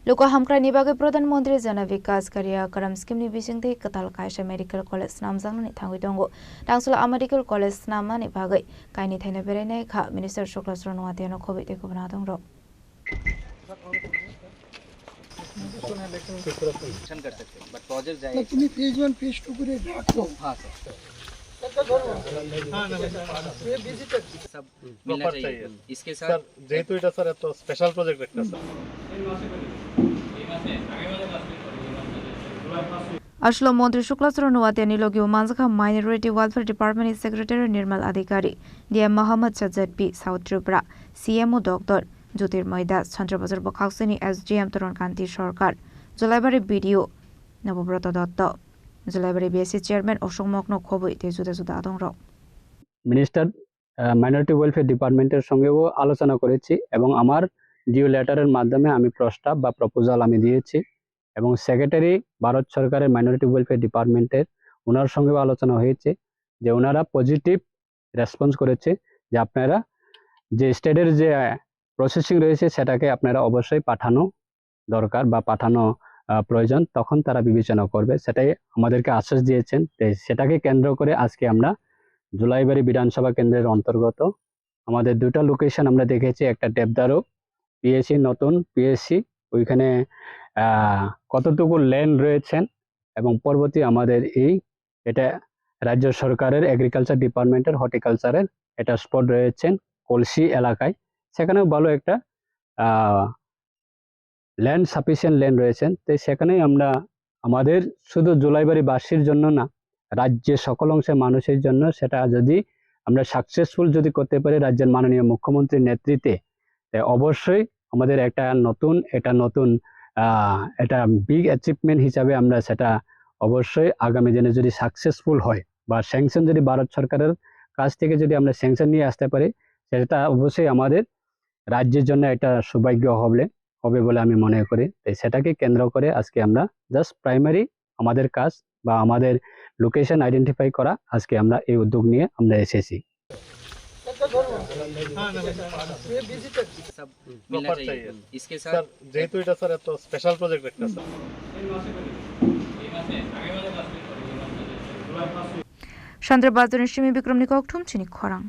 लोक हामक्रानि बागै प्रधानमन्त्री जन विकास कार्यक्रम स्किमनि बिजोंथै कताल कायसा मेडिकल कलेज नामजांनानै थांबाय दङ दांसुला मेडिकल कलेज नामनानै बागै कायनि थायना बेरायनाय खा मिनिस्टार शुक्लाचरण नुवातेनो खबै देखो बना दङ र कर सकते हैं बट प्रोजेक्ट जाएगा तुम्ही फेज 1 फेज 2 করে রাখো हाँ सर सब मिलना चाहिए इसके साथ सर যেহেতু এটা স্যার এত স্পেশাল প্রজেক্ট একটা sir Ashlo Mantri Shuklachरण Nuwatia Logio Manzakha Minority Welfare Department Secretary Nirmal Adhikari, DM Muhammad Sajjad P. South Tripura, CMO Dr. Jyotirmoy Das, Chandrabazar Bokhaksini SGM Tarun Kanti Sarkar, Julaibari BDO Nabobroto Dotto, Julaibari BSC Chairman Oshok Mokno Khoboi Tejuda Juda Adongrok। Minister minority welfare ডিপার্টমেন্টের সঙ্গেও আলোচনা করেছি এবং আমার deo লেটারের মাধ্যমে আমি প্রস্তাব বা প্রপোজাল আমি দিয়েছি এবং সেক্রেটারি ভারত সরকারের মাইনরিটি ওয়েলফেয়ার ডিপার্টমেন্টের ওনার সঙ্গেও আলোচনা হয়েছে যে ওনারা পজিটিভ রেসপন্স করেছে যে আপনারা যে স্টেটের যে প্রসেসিং রয়েছে সেটাকে আপনারা অবশ্যই পাঠানো দরকার বা পাঠানো প্রয়োজন তখন তারা বিবেচনা করবে সেটাই আমাদেরকে আশ্বাস দিয়েছেন সেটাকে কেন্দ্র করে আজকে আমরা জুলাইবাড়ি বিধানসভা কেন্দ্রের অন্তর্গত আমাদের দুটো লোকেশন আমরা দেখেছি একটা দেবদারু পিএসসি নতুন পিএসসি ওইখানে কতটুকু ল্যান্ড রয়েছেন এবং পরবর্তী আমাদের এটা রাজ্য সরকারের এগ্রিকালচার ডিপার্টমেন্টের হর্টিকালচারের এটা স্পট রয়েছেন কলসি এলাকায় সেখানেও ভালো একটা ল্যান্ড সাফিসিয়েন্ট ল্যান্ড রয়েছেন তো সেখানেই আমরা আমাদের শুধু জুলাইবাড়ি বাসীর জন্য না রাজ্যের সকল অংশের মানুষের জন্য সেটা যদি আমরা সাকসেসফুল যদি করতে পারি রাজ্যের মাননীয় মুখ্যমন্ত্রীর নেতৃত্বে অবশ্যই আমাদের একটা নতুন এটা বিগ অ্যাচিভমেন্ট হিসাবে আমরা সেটা অবশ্যই আগামী দিনে যদি সাকসেসফুল হয় বা স্যাংশন যদি ভারত সরকারের কাছ থেকে যদি আমরা স্যাংশন নিয়ে আসতে পারি সেটা অবশ্যই আমাদের রাজ্যের জন্য একটা সৌভাগ্য হবে বলে আমি মনে করি তাই সেটাকে কেন্দ্র করে আজকে আমরা জাস্ট প্রাইমারি আমাদের কাজ বা আমাদের লোকেশন আইডেন্টিফাই করা আজকে আমরা এই উদ্যোগ নিয়ে আমরা এসেছি सब मिलना चाहिए इसके साथ স্যার যেহেতু এটা স্যার এত স্পেশাল প্রজেক্ট একটা sir Chandra Bazar Shimi Bikram Nikok Tum Chini Khorang